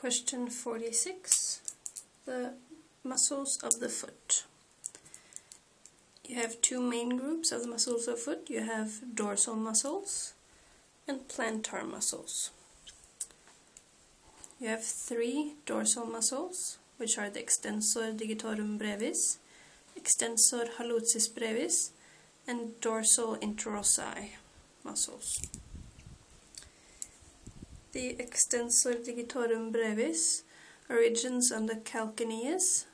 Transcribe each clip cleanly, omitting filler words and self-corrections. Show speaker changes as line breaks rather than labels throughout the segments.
Question 46. The muscles of the foot. You have two main groups of the muscles of the foot. You have dorsal muscles and plantar muscles. You have three dorsal muscles, which are the extensor digitorum brevis, extensor hallucis brevis, and dorsal interossi muscles. The extensor digitorum brevis originates on the calcaneus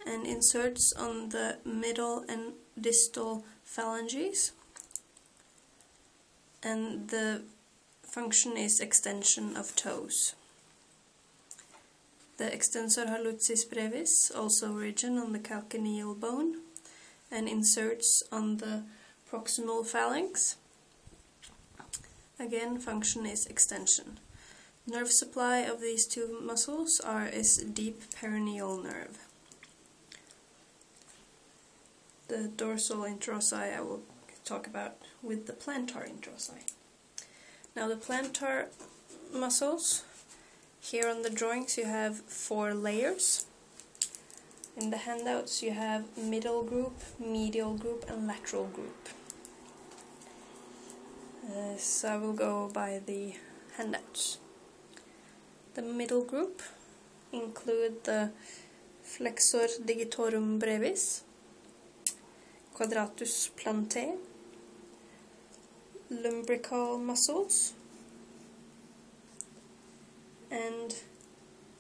and inserts on the middle and distal phalanges, and the function is extension of toes. The extensor hallucis brevis also originates on the calcaneal bone and inserts on the proximal phalanx. Again, function is extension. Nerve supply of these two muscles is deep perineal nerve. The dorsal interossi I will talk about with the plantar interossi. Now the plantar muscles, here on the drawings you have 4 layers. In the handouts you have middle group, medial group and lateral group. So I will go by the handouts. The middle group include the flexor digitorum brevis, quadratus plantae, lumbrical muscles, and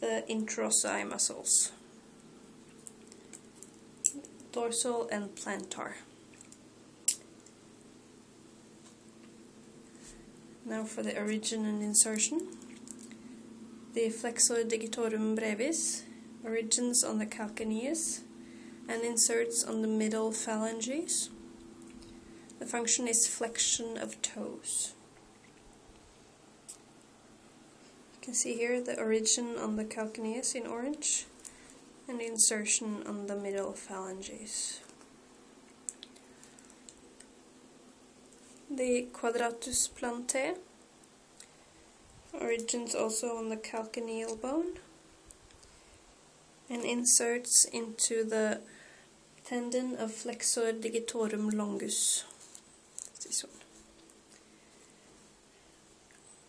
the interossi muscles, dorsal and plantar. Now for the origin and insertion. The flexor digitorum brevis originates on the calcaneus and inserts on the middle phalanges. The function is flexion of toes. You can see here the origin on the calcaneus in orange and the insertion on the middle phalanges. The quadratus plantae originates also on the calcaneal bone and inserts into the tendon of flexor digitorum longus. That's this one.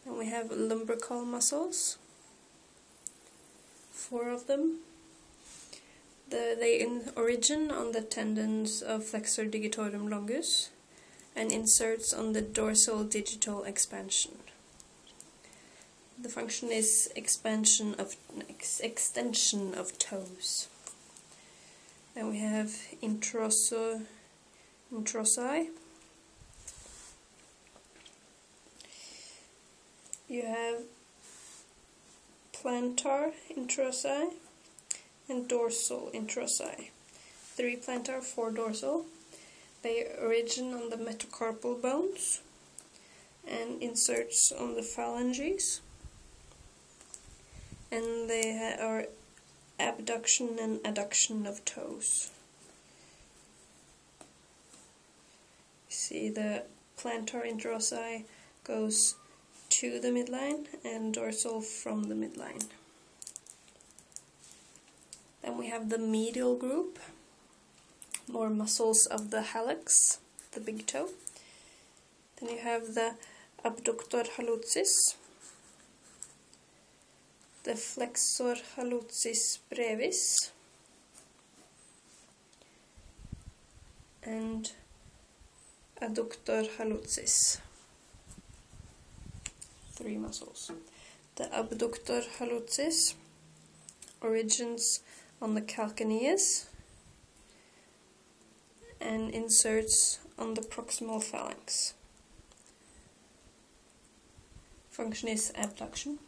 And we have lumbrical muscles, 4 of them. They origin on the tendons of flexor digitorum longus and inserts on the dorsal digital expansion. The function is extension of toes. Then we have interossi. You have plantar interossi and dorsal interossi. 3 plantar, 4 dorsal. They origin on the metacarpal bones and inserts on the phalanges. And they are abduction and adduction of toes. See, the plantar interossi goes to the midline and dorsal from the midline. Then we have the medial group, more muscles of the hallux, the big toe. Then you have the abductor hallucis, the flexor hallucis brevis, and adductor hallucis. 3 muscles. The abductor hallucis originates on the calcaneus and inserts on the proximal phalanx. Function is abduction.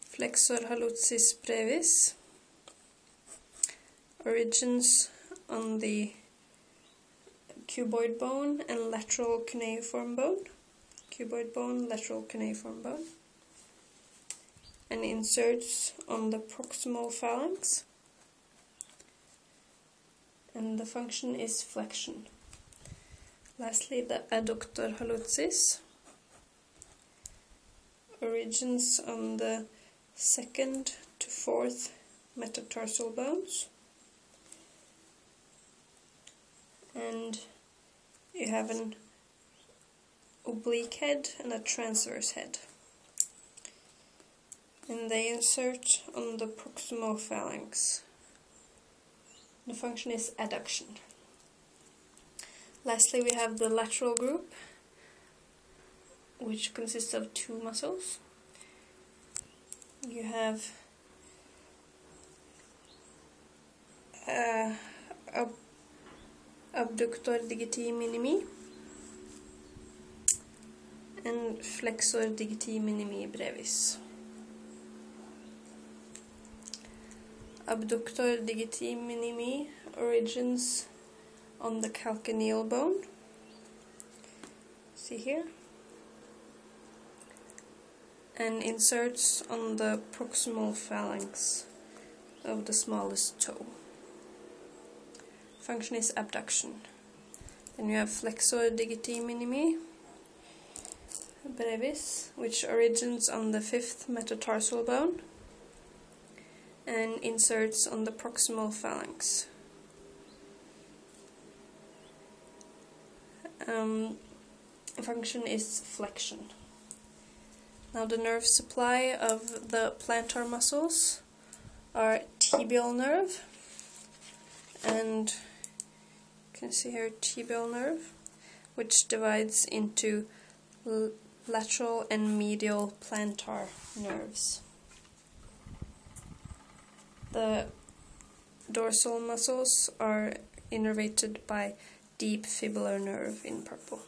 Flexor hallucis brevis originates on the cuboid bone and lateral cuneiform bone. Cuboid bone, lateral cuneiform bone. And inserts on the proximal phalanx. And the function is flexion. Lastly, the adductor hallucis origins on the second to fourth metatarsal bones, and you have an oblique head and a transverse head, and they insert on the proximal phalanx. The function is adduction. Lastly, we have the lateral group, which consists of two muscles. You have abductor digiti minimi and flexor digiti minimi brevis. Abductor digiti minimi origins on the calcaneal bone. See here? And inserts on the proximal phalanx of the smallest toe. Function is abduction. Then you have flexor digiti minimi brevis, which origins on the fifth metatarsal bone and inserts on the proximal phalanx. Function is flexion. Now the nerve supply of the plantar muscles are tibial nerve, and you can see here tibial nerve, which divides into lateral and medial plantar nerves. The dorsal muscles are innervated by deep fibular nerve in purple.